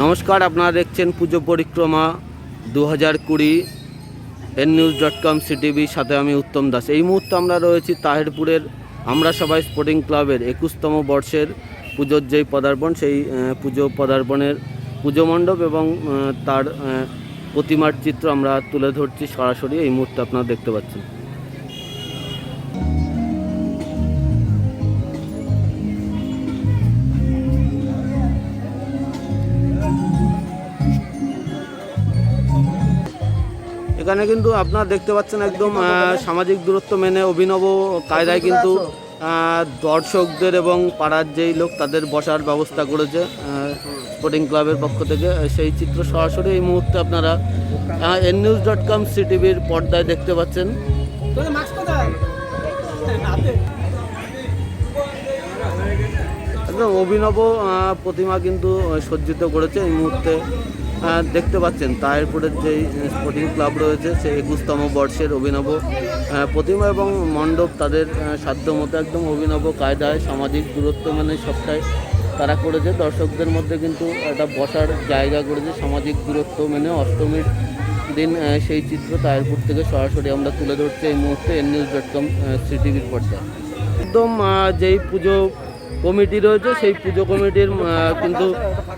নমস্কার, আপনারা দেখছেন পুজো পরিক্রমা 2020 nnews.com সিটিভি, সাথে আমি উত্তম দাস। এই মুহূর্তে আমরা রয়েছি তাহেরপুরের আমরা সবাই স্পোর্টিং ক্লাবের 21তম বর্ষের পুজোর যেই পদার্পণ, সেই পুজো পদার্পণের পুজো মণ্ডপ এবং তার প্রতিমার চিত্র আমরা তুলে ধরছি সরাসরি। এই মুহূর্তে আপনারা দেখতে পাচ্ছেন। এখানে কিন্তু আপনারা দেখতে পাচ্ছেন একদম সামাজিক দূরত্ব মেনে অভিনব কায়দায় কিন্তু দর্শকদের এবং পাড়ার যেই লোক তাদের বসার ব্যবস্থা করেছে স্পোর্টিং ক্লাবের পক্ষ থেকে। সেই চিত্র সরাসরি এই মুহূর্তে আপনারা nnews.com সিটিভির পর্দায় দেখতে পাচ্ছেন। একদম অভিনব প্রতিমা কিন্তু সজ্জিত করেছে এই মুহূর্তে দেখতে পাচ্ছেন। তাহেরপুরের যেই স্পোর্টিং ক্লাব রয়েছে সেই 21তম বর্ষের অভিনব প্রতিমা এবং মণ্ডপ তাদের সাধ্য মতো একদম অভিনব কায়দায় সামাজিক দূরত্ব মানে সবটাই তারা করেছে। দর্শকদের মধ্যে কিন্তু একটা বসার জায়গা করেছে সামাজিক দূরত্ব মেনে। অষ্টমীর দিন সেই চিত্র তাহেরপুর থেকে সরাসরি আমরা তুলে ধরছি এই মুহূর্তে nnews.com সিটিভির পর্দায়। একদম যেই পুজো কমিটি রয়েছে সেই পুজো কমিটির কিন্তু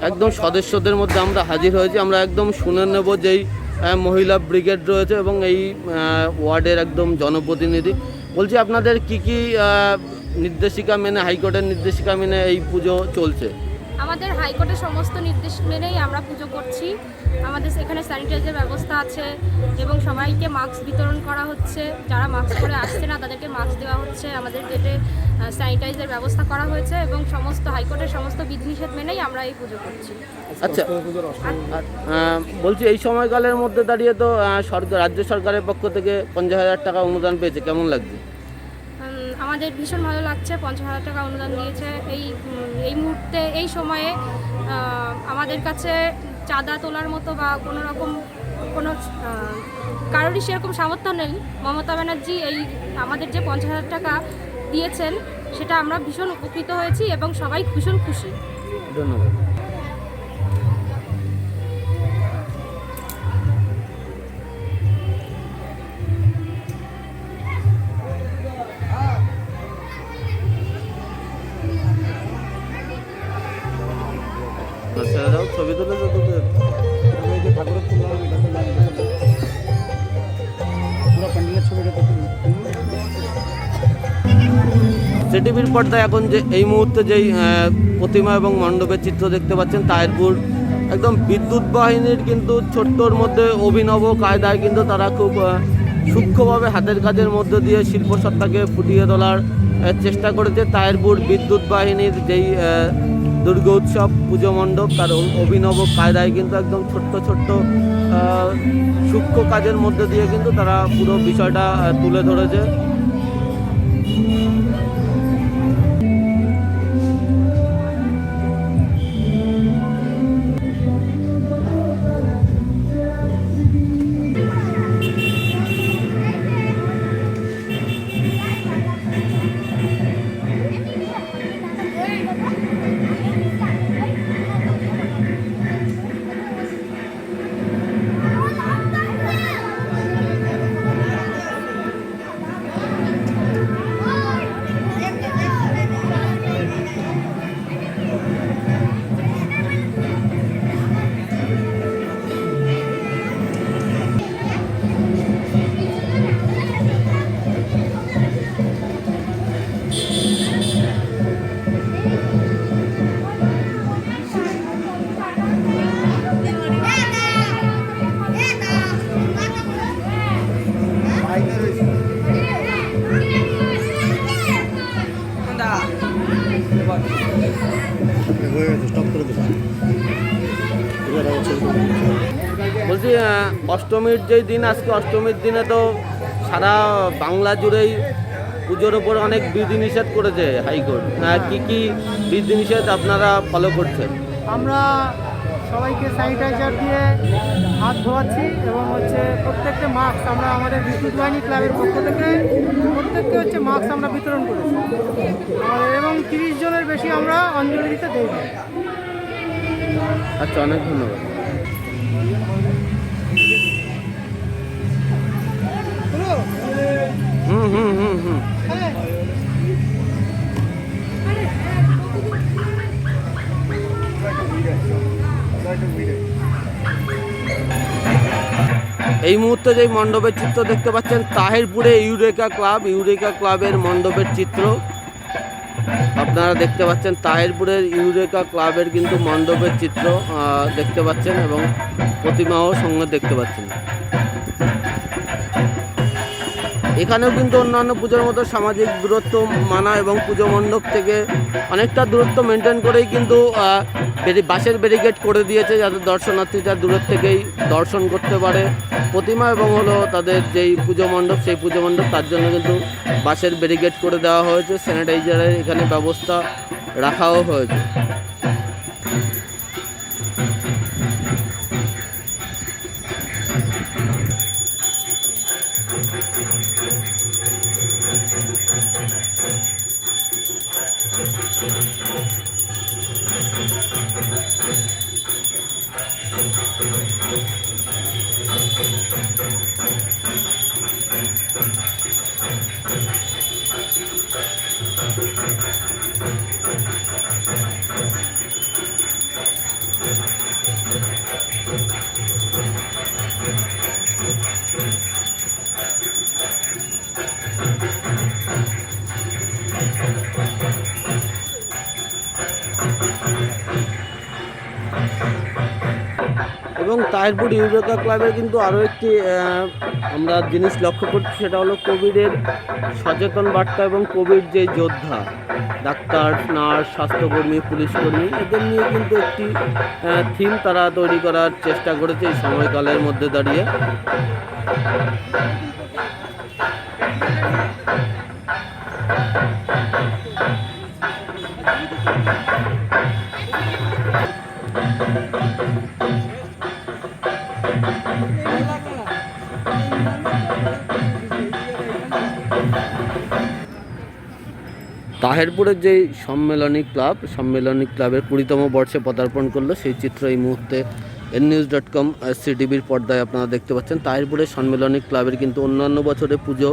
একদম সদস্যদের মধ্যে আমরা হাজির হয়েছি। আমরা একদম শুনে নেব যেই মহিলা ব্রিগেড রয়েছে এবং এই ওয়ার্ডের একদম জনপ্রতিনিধি। বলছি, আপনাদের কি কি নির্দেশিকা মেনে, হাইকোর্টের নির্দেশিকা মেনে এই পুজো চলছে? আমাদের হাইকোর্টের সমস্ত নির্দেশ মেনেই আমরা পুজো করছি। আমাদের এখানে স্যানিটাইজার ব্যবস্থা আছে এবং সবাইকে মাস্ক বিতরণ করা হচ্ছে। যারা মাস্ক পরে আসছে না তাদেরকে মাস্ক দেওয়া হচ্ছে। আমাদের গেটে স্যানিটাইজার ব্যবস্থা করা হয়েছে এবং সমস্ত হাইকোর্টের সমস্ত বিধিনিষেধ মেনেই আমরা এই পুজো করছি। আচ্ছা, বলছি এই সময়কালের মধ্যে দাঁড়িয়ে তো রাজ্য সরকারের পক্ষ থেকে 50,000 টাকা অনুদান পেয়েছে, কেমন লাগছে? আমাদের ভীষণ ভালো লাগছে। 50,000 টাকা অনুদান দিয়েছে। এই মুহূর্তে এই সময়ে আমাদের কাছে চাঁদা তোলার মতো বা কোনো কারোরই সেরকম সামর্থ্য নেই। মমতা ব্যানার্জি আমাদের যে 50,000 টাকা দিয়েছেন সেটা আমরা ভীষণ উপকৃত হয়েছি এবং সবাই ভীষণ খুশি। ধন্যবাদ। ছবি তুলে সিটিভির পর্দায় এখন যে এই মুহূর্তে যেই প্রতিমা এবং মণ্ডপের চিত্র দেখতে পাচ্ছেন, তাহেরপুর একদম বিদ্যুৎ বাহিনীর কিন্তু ছোট্টর মধ্যে অভিনব কায়দায় কিন্তু তারা খুব সূক্ষ্মভাবে হাতের কাজের মধ্য দিয়ে শিল্পসত্তাকে ফুটিয়ে তোলার চেষ্টা করেছে। তাহেরপুর বিদ্যুৎ বাহিনীর যেই দুর্গা উৎসব পুজো মণ্ডপ তার অভিনব কায়দায় কিন্তু একদম ছোট্ট ছোট্ট সূক্ষ্ম কাজের মধ্যে দিয়ে কিন্তু তারা পুরো বিষয়টা তুলে ধরেছে। বলছি, অষ্টমীর যেই দিন আজকে, অষ্টমীর দিনে তো সারা বাংলা জুড়েই পুজোর ওপর অনেক বিধিনিষেধ করেছে হাইকোর্ট। কি কি বিধিনিষেধ আপনারা ফলো করছেন? আমরা সবাইকে স্যানিটাইজার দিয়ে হাত ধোয়াচ্ছি এবং প্রত্যেকটা মাস্ক আমরা আমাদের বিদ্যুৎ বাহিনী ক্লাবের পক্ষ থেকে প্রত্যেককে মাস্ক আমরা বিতরণ করেছি এবং 30 জনের বেশি আমরা অঞ্জলি দিতে দেই। আচ্ছা, অনেক ধন্যবাদ। হুম হুম হুম হুম এই মুহূর্তে যে মণ্ডপের চিত্র দেখতে পাচ্ছেন তাহিরপুরে ইউরেকা ক্লাবের মণ্ডপের চিত্র আপনারা দেখতে পাচ্ছেন। তাহিরপুরের ইউরেকা ক্লাবের কিন্তু মণ্ডপের চিত্র দেখতে পাচ্ছেন এবং প্রতিমাও সঙ্গে দেখতে পাচ্ছেন। এখানেও কিন্তু অন্যান্য পুজোর মতো সামাজিক দূরত্ব মানা এবং পুজো মণ্ডপ থেকে অনেকটা দূরত্ব মেনটেন করেই কিন্তু বাঁশের ব্যারিকেড করে দিয়েছে, যাতে দর্শনার্থীরা দূরের থেকেই দর্শন করতে পারে প্রতিমা এবং হলো তাদের যেই পুজো মণ্ডপ সেই পুজো মণ্ডপ, তার জন্য কিন্তু বাঁশের ব্যারিকেড করে দেওয়া হয়েছে। স্যানিটাইজারের এখানে ব্যবস্থা রাখাও হয়েছে। এবং তাহিরপুর ইউরেকা ক্লাবের কিন্তু আরও একটি আমরা জিনিস লক্ষ্য করছি, সেটা হলো কোভিডের সচেতন বার্তা এবং কোভিড যে যোদ্ধা ডাক্তার, নার্স, স্বাস্থ্যকর্মী, পুলিশকর্মী, এদের নিয়ে কিন্তু একটি থিম তারা তৈরি করার চেষ্টা করেছে এই সময়কালের মধ্যে দাঁড়িয়ে। তাহিরপুরের যেই সম্মেলনী ক্লাবের 20তম বর্ষে পদার্পণ করলো, সেই চিত্র এই মুহূর্তে nnews.com CTVর পর্দায় আপনারা দেখতে পাচ্ছেন। তাহিরপুরের সম্মেলনী ক্লাবের কিন্তু অন্যান্য বছরে পুজো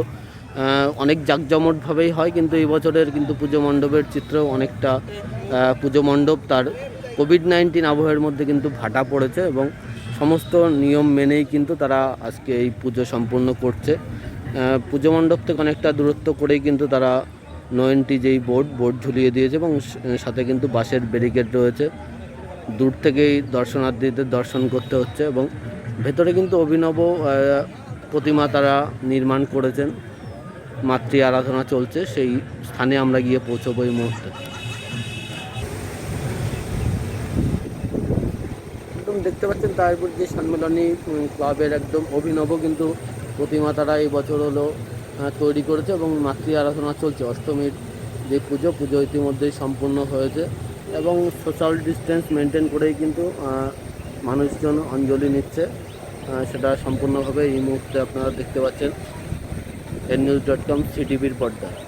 অনেক জাঁকজমটভাবেই হয়, কিন্তু এই বছরের কিন্তু পুজো মণ্ডপের চিত্র অনেকটা পুজো মণ্ডপ তার কোভিড-19 আবহের মধ্যে কিন্তু ভাটা পড়েছে এবং সমস্ত নিয়ম মেনেই কিন্তু তারা আজকে এই পুজো সম্পূর্ণ করছে। পুজো মণ্ডপ থেকে অনেকটা দূরত্ব করেই কিন্তু তারা নো এন্ট্রি যেই বোর্ড ঝুলিয়ে দিয়েছে এবং সাথে কিন্তু বাঁশের ব্যারিকেড রয়েছে। দূর থেকেই দর্শনার্থীদের দর্শন করতে হচ্ছে এবং ভেতরে কিন্তু অভিনব প্রতিমা তারা নির্মাণ করেছেন। মাতৃ আরাধনা চলছে, সেই স্থানে আমরা গিয়ে পৌঁছবো এই মুহূর্তে। একদম দেখতে পাচ্ছেন তারপর যে সম্মেলনী ক্লাবের একদম অভিনব কিন্তু প্রতিমা তারা এই বছর হলো তৈরি করেছে এবং মাতৃ আরাধনা চলছে। অষ্টমীর যে পুজো ইতিমধ্যেই সম্পূর্ণ হয়েছে এবং সোশ্যাল ডিস্টেন্স মেনটেন করেই কিন্তু মানুষজন অঞ্জলি নিচ্ছে। সেটা সম্পূর্ণভাবে এই মুহূর্তে আপনারা দেখতে পাচ্ছেন nnews.com CTVর পর্দায়।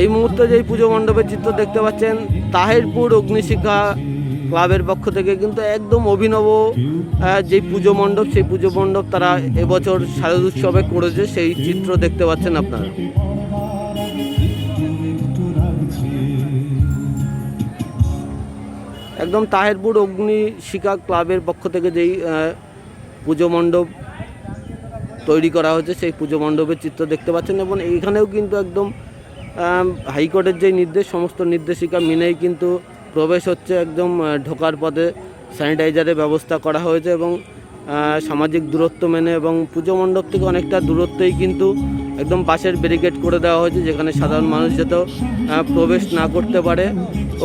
এই মুহূর্তে যেই পুজো মণ্ডপের চিত্র দেখতে পাচ্ছেন তাহিরপুর অগ্নিশিখা ক্লাবের পক্ষ থেকে কিন্তু একদম অভিনব যে পুজো মণ্ডপ, সেই পুজো মণ্ডপ তারা এবছর শারদোৎসবে করেছে, সেই চিত্র দেখতে পাচ্ছেন আপনারা। একদম তাহেরপুর অগ্নিশিখা ক্লাবের পক্ষ থেকে যেই পুজো মণ্ডপ তৈরি করা হয়েছে সেই পুজো মণ্ডপের চিত্র দেখতে পাচ্ছেন। এবং এইখানেও কিন্তু একদম হাইকোর্টের যেই নির্দেশ, সমস্ত নির্দেশিকা মেনেই কিন্তু প্রবেশ হচ্ছে। একদম ঢোকার পথে স্যানিটাইজারের ব্যবস্থা করা হয়েছে এবং সামাজিক দূরত্ব মেনে, এবং পুজো মণ্ডপ থেকে অনেকটা দূরত্বেই কিন্তু একদম পাশের ব্যারিকেড করে দেওয়া হয়েছে, যেখানে সাধারণ মানুষ যাতে প্রবেশ না করতে পারে।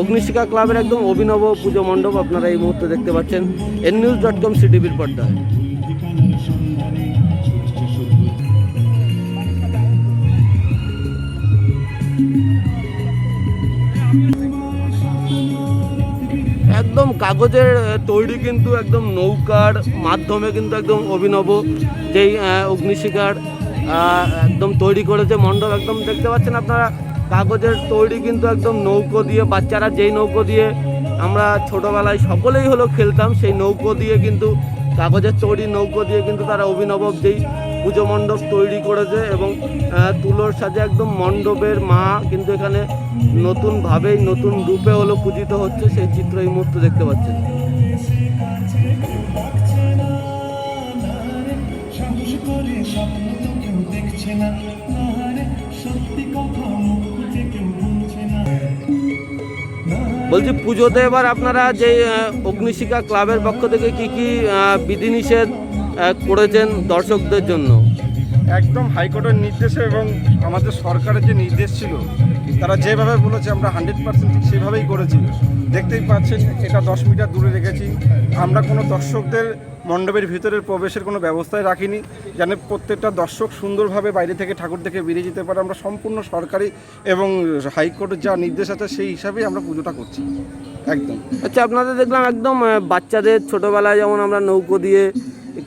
অগ্নিশিখা ক্লাবের একদম অভিনব পুজো মণ্ডপ আপনারা এই মুহূর্তে দেখতে পাচ্ছেন nnews.com CTVর পর্দায়। একদম কাগজের তৈরি কিন্তু একদম নৌকার মাধ্যমে কিন্তু একদম অভিনব যেই অগ্নিশিখার একদম তৈরি করেছে মণ্ডপ। একদম দেখতে পাচ্ছেন আপনারা কাগজের তৈরি কিন্তু একদম নৌকো দিয়ে, বাচ্চারা যেই নৌকো দিয়ে আমরা ছোটোবেলায় সকলেই হলো খেলতাম, সেই নৌকো দিয়ে কিন্তু কাগজের তৈরি নৌকো দিয়ে কিন্তু তারা অভিনব যেই পুজো মণ্ডপ তৈরি করেছে। এবং তুলোর সাজে একদম মণ্ডপের মা কিন্তু এখানে নতুনভাবেই নতুন রূপে হলো পূজিত হচ্ছে, সেই চিত্র এই মুহূর্তে দেখতে পাচ্ছেন। বলছি পুজোতে এবার আপনারা যে অগ্নিশিখা ক্লাবের পক্ষ থেকে কি কি বিধিনিষেধ করেছেন দর্শকদের জন্য? একদম হাইকোর্টের নির্দেশে এবং আমাদের সরকারের যে নির্দেশ ছিল তারা যেভাবে বলেছে আমরা 100% ঠিক সেভাবেই করেছি। দেখতেই পাচ্ছেন এটা 10 মিটার দূরে রেখেছি। আমরা কোনো দর্শকদের মণ্ডপের ভিতরের প্রবেশের কোনো ব্যবস্থাই রাখিনি, যেন প্রত্যেকটা দর্শক সুন্দরভাবে বাইরে থেকে ঠাকুর দেখে বেরিয়ে যেতে পারে। আমরা সম্পূর্ণ সরকারি এবং হাইকোর্টের যা নির্দেশ আছে সেই হিসাবেই আমরা পুজোটা করছি একদম। আচ্ছা, আপনাদের দেখলাম একদম বাচ্চাদের ছোটোবেলায় যেমন আমরা নৌকো দিয়ে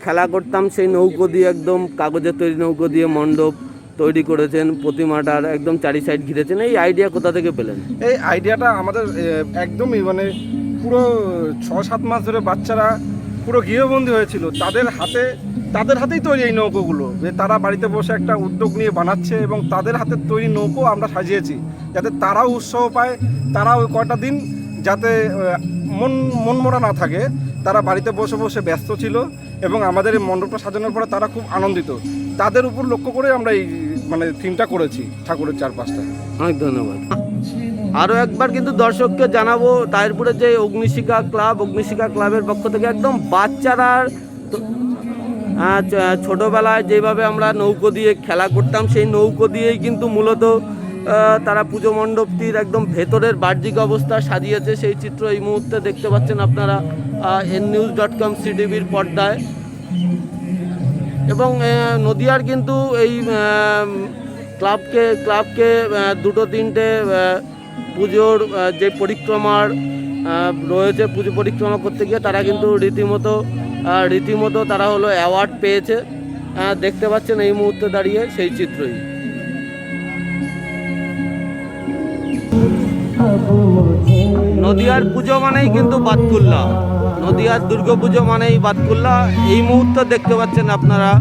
খেলা করতাম, সেই নৌকো দিয়ে একদম কাগজের তৈরি নৌকো দিয়ে মণ্ডপ তৈরি করেছেন, প্রতিমাটার একদম চারি সাইড ঘিরেছেন। এই আইডিয়া কোথা থেকে পেলেন? এই আইডিয়াটা আমাদের একদমই মানে পুরো 6-7 মাস ধরে বাচ্চারা পুরো গৃহবন্দী হয়েছিল, তাদের হাতেই তৈরি এই নৌকোগুলো, যে তারা বাড়িতে বসে একটা উদ্যোগ নিয়ে বানাচ্ছে এবং তাদের হাতে তৈরি নৌকো আমরা সাজিয়েছি যাতে তারাও উৎসাহ পায়, তারা ওই কয়টা দিন যাতে মনমরা না থাকে, তারা বাড়িতে বসে বসে ব্যস্ত ছিল এবং আমাদের এই মণ্ডপটা সাজানোর পরে তারা খুব আনন্দিত। তাদের উপর লক্ষ্য করে আমরা এই মানে থিমটা করেছি ঠাকুরের চারপাশটা। অনেক ধন্যবাদ। আরও একবার কিন্তু দর্শককে জানাবো তাহিরপুরের যে অগ্নিশিখা ক্লাবের পক্ষ থেকে একদম বাচ্চারা ছোটোবেলায় যেভাবে আমরা নৌকো দিয়ে খেলা করতাম, সেই নৌকো দিয়েই কিন্তু মূলত তারা পুজো মণ্ডপটির একদম ভেতরের বাহ্যিক অবস্থা সাজিয়েছে। সেই চিত্র এই মুহূর্তে দেখতে পাচ্ছেন আপনারা nnews.com CTVর পর্দায়। এবং নদিয়ার কিন্তু এই ক্লাবকে 2-3টে পুজোর যে পরিক্রমার রয়েছে, পুজো পরিক্রমা করতে গিয়ে তারা কিন্তু রীতিমতো তারা হলো অ্যাওয়ার্ড পেয়েছে। দেখতে পাচ্ছেন এই মুহূর্তে দাঁড়িয়ে সেই চিত্রই। নদিয়ার পুজো মানেই কিন্তু বাতকুল্লা, নদিয়ার দুর্গাপুজো মানেই বাতকুল্লা। এই মুহূর্তে দেখতে পাচ্ছেন আপনারা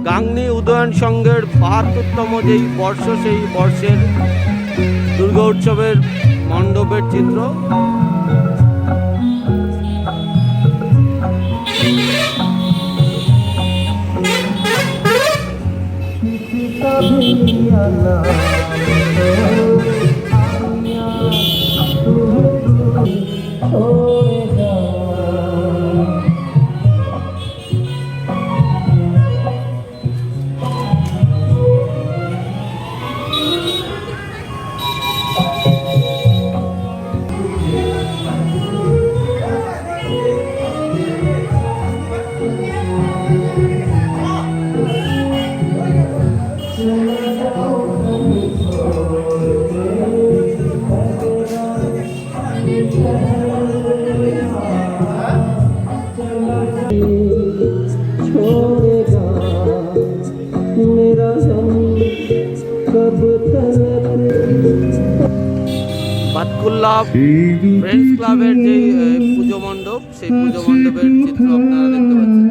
গাংনী উদয়ন সংঘের 72তম যেই বর্ষ, সেই বর্ষের দুর্গা উৎসবের মণ্ডপের চিত্র। বাতকুল্লা ফ্রেন্ডস ক্লাবের যে পুজো মণ্ডপ, সেই পুজো মণ্ডপের চিত্র আপনারা দেখতে পাচ্ছেন।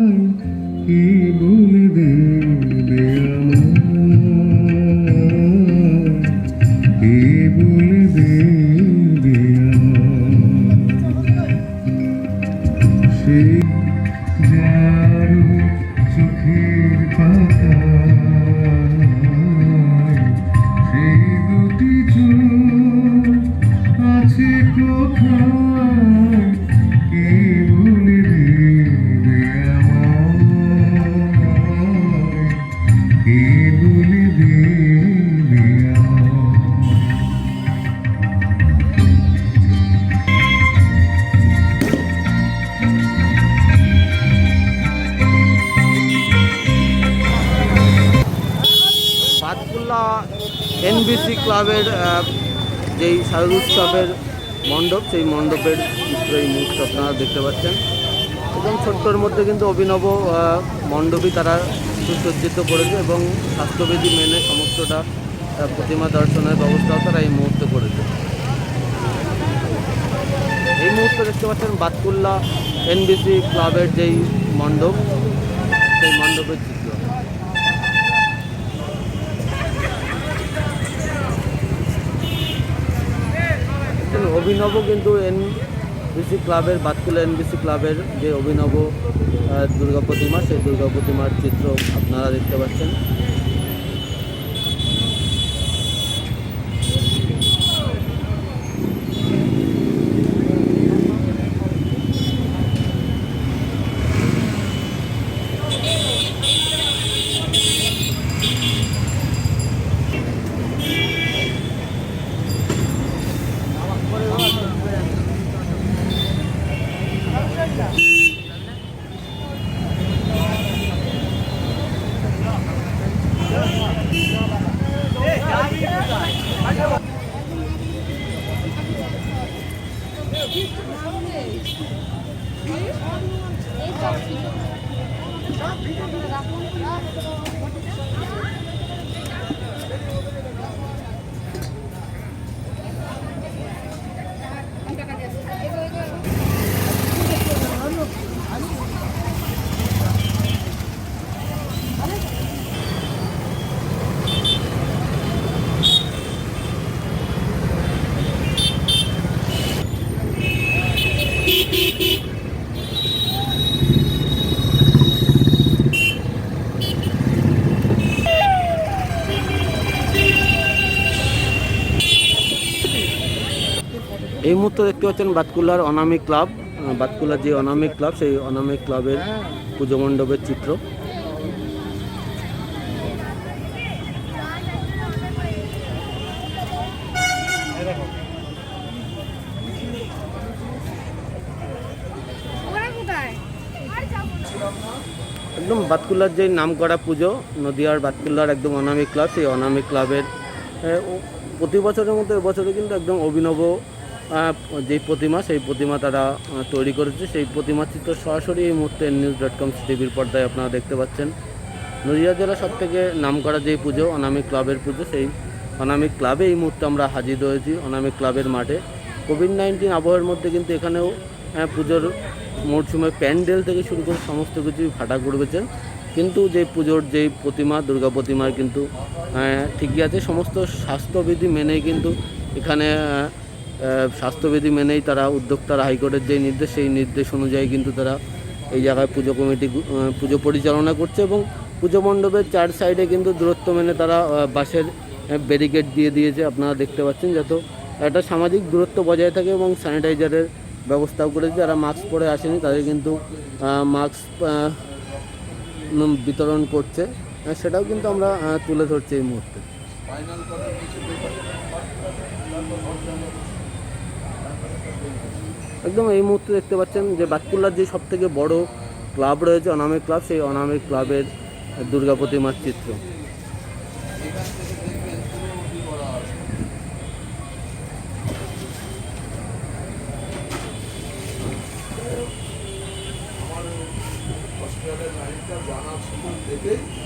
বাতকুল্লা এনবিসি ক্লাবের যেই শারদ উৎসবের মণ্ডপ, সেই মণ্ডপের চিত্র এই মুহূর্তে আপনারা দেখতে পাচ্ছেন। এবং ছোট্টর মধ্যে কিন্তু অভিনব মণ্ডপই তারা সুসজ্জিত করেছে এবং স্বাস্থ্যবিধি মেনে সমস্তটা প্রতিমা দর্শনের ব্যবস্থাও তারা এই মুহূর্তে করেছে। এই মুহূর্তে দেখতে পাচ্ছেন বাতকুল্লা এনবিসি ক্লাবের যেই মণ্ডপ, সেই মণ্ডপের চিত্র। অভিনব কিন্তু এনবিসি ক্লাবের, বাতকুল্লা এনবিসি ক্লাবের যে অভিনব দুর্গা প্রতিমা, সেই দুর্গা প্রতিমার চিত্র আপনারা দেখতে পাচ্ছেন। এই মুহূর্তে দেখতে পাচ্ছেন বাতকুল্লার অনামিক ক্লাব, বাতকুল্লার যে অনামিক ক্লাব, সেই অনামিক ক্লাবের পুজো মণ্ডপের চিত্র। একদম বাতকুল্লার যে নামকরা পুজো, নদিয়ার বাতকুল্লার একদম অনামিক ক্লাব, সেই অনামিক ক্লাবের প্রতি বছরের মতো এবছরে কিন্তু একদম অভিনব যেই প্রতিমা, সেই প্রতিমা তারা তৈরি করেছে। সেই প্রতিমার চিত্র সরাসরি এই মুহূর্তে news.com টিভির পর্দায় আপনারা দেখতে পাচ্ছেন। নদিয়া জেলার সব থেকে নামকরা যেই পুজো, অনামিক ক্লাবের পুজো, সেই অনামিক ক্লাবে এই মুহূর্তে আমরা হাজির হয়েছি, অনামিক ক্লাবের মাঠে। কোভিড-19 আবহাওয়ার মধ্যে কিন্তু এখানেও পুজোর মরশুমে প্যান্ডেল থেকে শুরু করে সমস্ত কিছুই ভাটা করবেছেন, কিন্তু যে পুজোর যেই প্রতিমা, দুর্গা প্রতিমার কিন্তু ঠিকই আছে। সমস্ত স্বাস্থ্যবিধি মেনেই কিন্তু এখানে স্বাস্থ্যবিধি মেনেই তারা উদ্যোক্তারা হাইকোর্টের যে নির্দেশ, সেই নির্দেশ অনুযায়ী কিন্তু তারা এই জায়গায় পুজো কমিটি পুজো পরিচালনা করছে। এবং পুজো মণ্ডপের চার সাইডে কিন্তু দূরত্ব মেনে তারা বাঁশের ব্যারিকেড দিয়ে দিয়েছে, আপনারা দেখতে পাচ্ছেন, যাতে একটা সামাজিক দূরত্ব বজায় থাকে এবং স্যানিটাইজারের ব্যবস্থাও করেছে। যারা মাস্ক পরে আসেনি তাদের কিন্তু মাস্ক বিতরণ করছে, সেটাও কিন্তু আমরা তুলে ধরছি এই মুহূর্তে। একদম এই মুহূর্তে দেখতে পাচ্ছেন যে বাতকুল্লার যে সব থেকে বড় ক্লাব রয়েছে, অনামিক ক্লাব, সেই অনামিক ক্লাবের দুর্গা প্রতিমার চিত্র।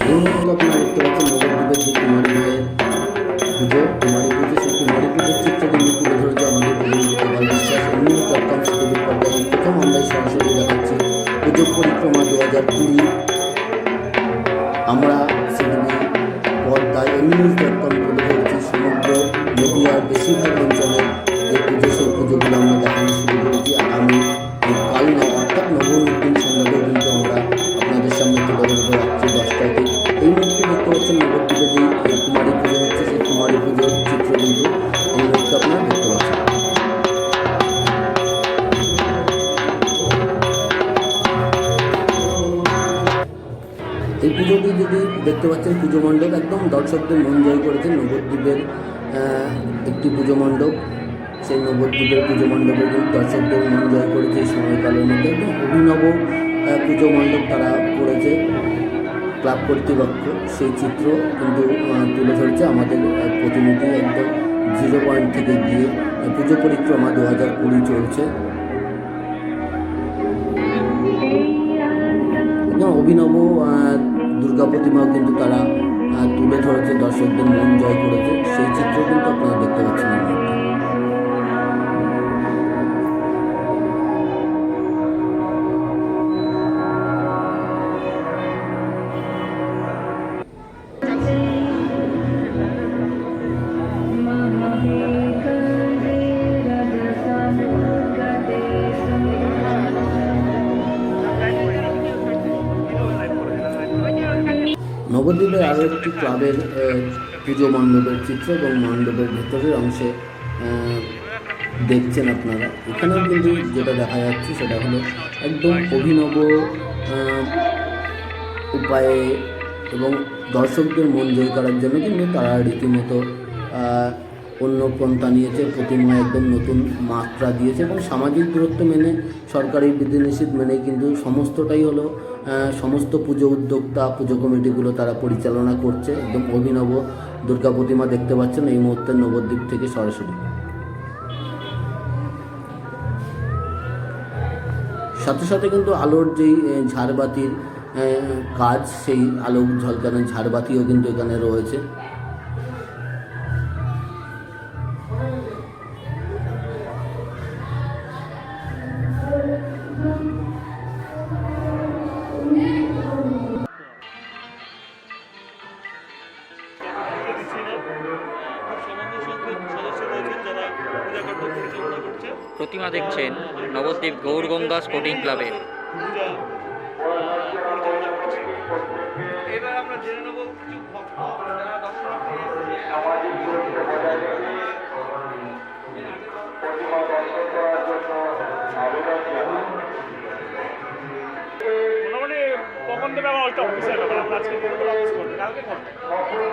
এই মুহূর্তে আপনারা দেখতে পাচ্ছেন নবদ্বীপের যে কুমারী মায়ের পুজো, কুমারী পুজো, সেই কুমারী পুজোর চিত্র কিন্তু তুলে ধরেছে আমাদের গোপাল বিশ্বাস। news.com টিভির পর্দায় প্রথম আমরাই সরাসরি দেখাচ্ছি পুজো পরিক্রমা 2020। আমরা সিটিভি পর্দায় news.com তুলে ধরেছি সমগ্র নদিয়ার বেশিরভাগ অঞ্চলের যে পুজো, সেই পুজোগুলো আমরা দেখানো শুরু করেছি। আগামী কাল অর্থাৎ নবমীর সন্ধ্যাতেও কিন্তু আমরা আপনাদের সামনে তুলে ধরবো রাত্রি 10টায়। এই মুহূর্তে দেখতে পাচ্ছেন নবদ্বীপে যে কুমারী পুজো হচ্ছে, সেই কুমারী পুজোর চিত্র কিন্তু এই মুহূর্তে আপনারা দেখতে পাচ্ছেন। যদি দেখতে পাচ্ছেন পুজো মণ্ডপ একদম দর্শকদের মন জয় করেছে। নবদ্বীপের একটি পুজো মণ্ডপ, সেই নবদ্বীপের পুজো মণ্ডপে কিন্তু দর্শকদের মন জয় করেছে এই সময়কালের মধ্যে। একদম অভিনব পুজো মণ্ডপ তারা করেছে ক্লাব কর্তৃপক্ষ, সেই চিত্র কিন্তু তুলে ধরেছে আমাদের প্রতিনিধি। একদম 0 পয়েন্ট থেকে গিয়ে পুজো পরিক্রমা 2020 চলছে। একদম অভিনব দুর্গা প্রতিমাও কিন্তু তারা তুলে ধরেছে, দর্শকদের মন জয় করেছে, সেই চিত্র কিন্তু আপনারা দেখতে পাচ্ছেন এই মুহূর্তে। নবদ্বীপের আরও একটি ক্লাবের পুজো মণ্ডপের চিত্র এবং মণ্ডপের ভেতরের অংশে দেখছেন আপনারা। এখানেও কিন্তু যেটা দেখা যাচ্ছে সেটা হলো একদম অভিনব উপায়ে এবং দর্শকদের মন জয় করার জন্য কিন্তু তারা রীতিমতো অন্য পন্থা নিয়েছে। প্রতিমায় একদম নতুন মাত্রা দিয়েছে এবং সামাজিক দূরত্ব মেনে, সরকারি বিধিনিষেধ মেনে কিন্তু সমস্তটাই হলো সমস্ত পুজো উদ্যোক্তা, পুজো কমিটিগুলো তারা পরিচালনা করছে। একদম অভিনব দুর্গা প্রতিমা দেখতে পাচ্ছেন এই মুহূর্তে নবদ্বীপ থেকে সরাসরি। সাথে সাথে কিন্তু আলোর যেই ঝাড়বাতির কাজ, সেই আলো ঝলকানোর ঝাড়বাতিও কিন্তু এখানে রয়েছে। প্রতিমা দেখছেন নবদ্বীপ গৌরগঙ্গা স্পোর্টিং ক্লাবের। এবার আমরা জেনে নেব কিছু ভক্ত যারা দর্শনার্থী মোটামুটি কখন দেবে আমার ওইটা অফিসের ব্যাপার। আমরা আজকে অফিস করবো, কালকে করবো,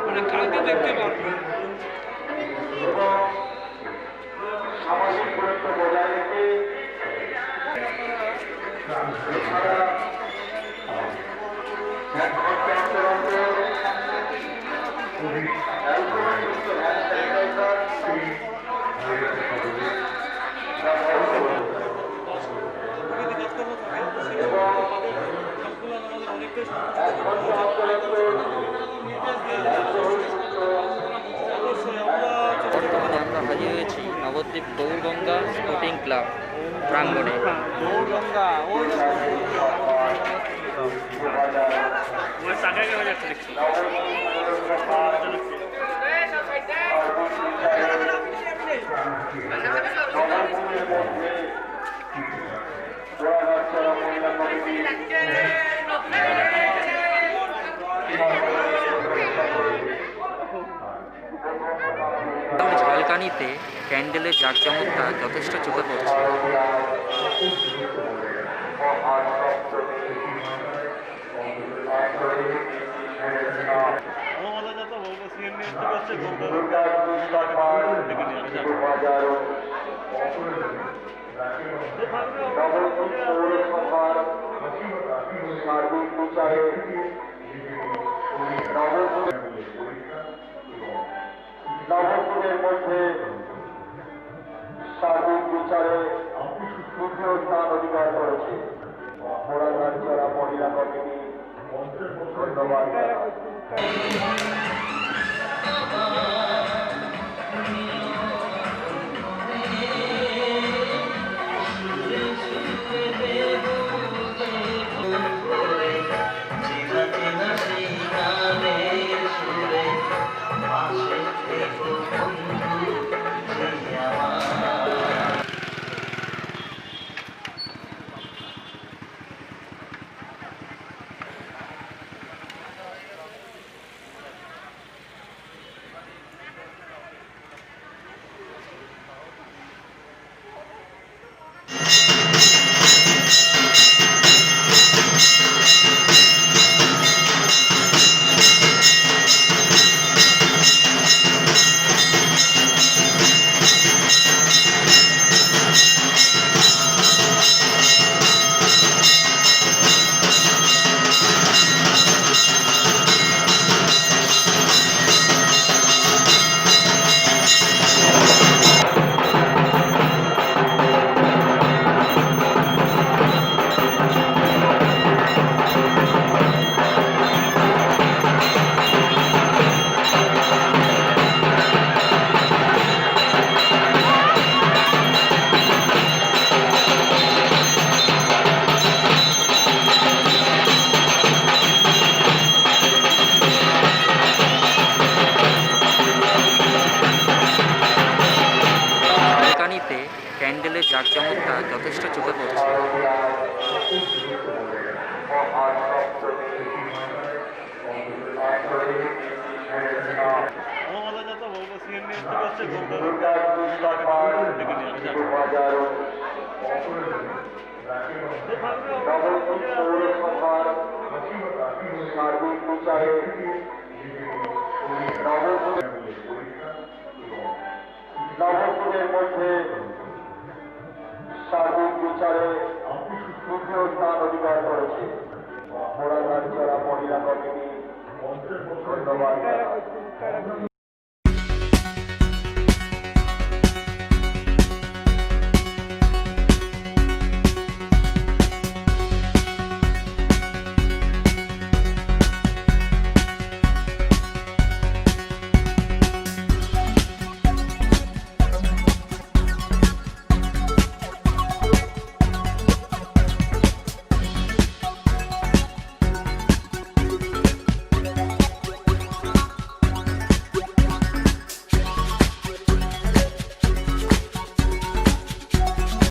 মানে কালকে দেখতে পারবো। সামাজিক দূরত্ব বজায় রেখে বর্তমানে আমরা হাজির হয়েছি নবদ্বীপ গৌরগঙ্গা স্পোর্টিং ক্লাব প্রাঙ্গণে। ঝালকানিতে ক্যান্ডেলের জাঁকজমকটা যথেষ্ট চোখে পড়ছে। নবদ্বীপের মধ্যে সার্বিক বিচারে তৃতীয় স্থান অধিকার করেছে মোড়াঘাট ছাড়া মহিলা কমিটি। ধন্যবাদ। জাঁকজমকটা যথেষ্ট চোখে পড়ছে। নবপুরের মধ্যে সার্বিক বিচারে তৃতীয় স্থান অধিকার করেছে মোড়াঘাট জেলা মহিলা কমিটি। ধন্যবাদ।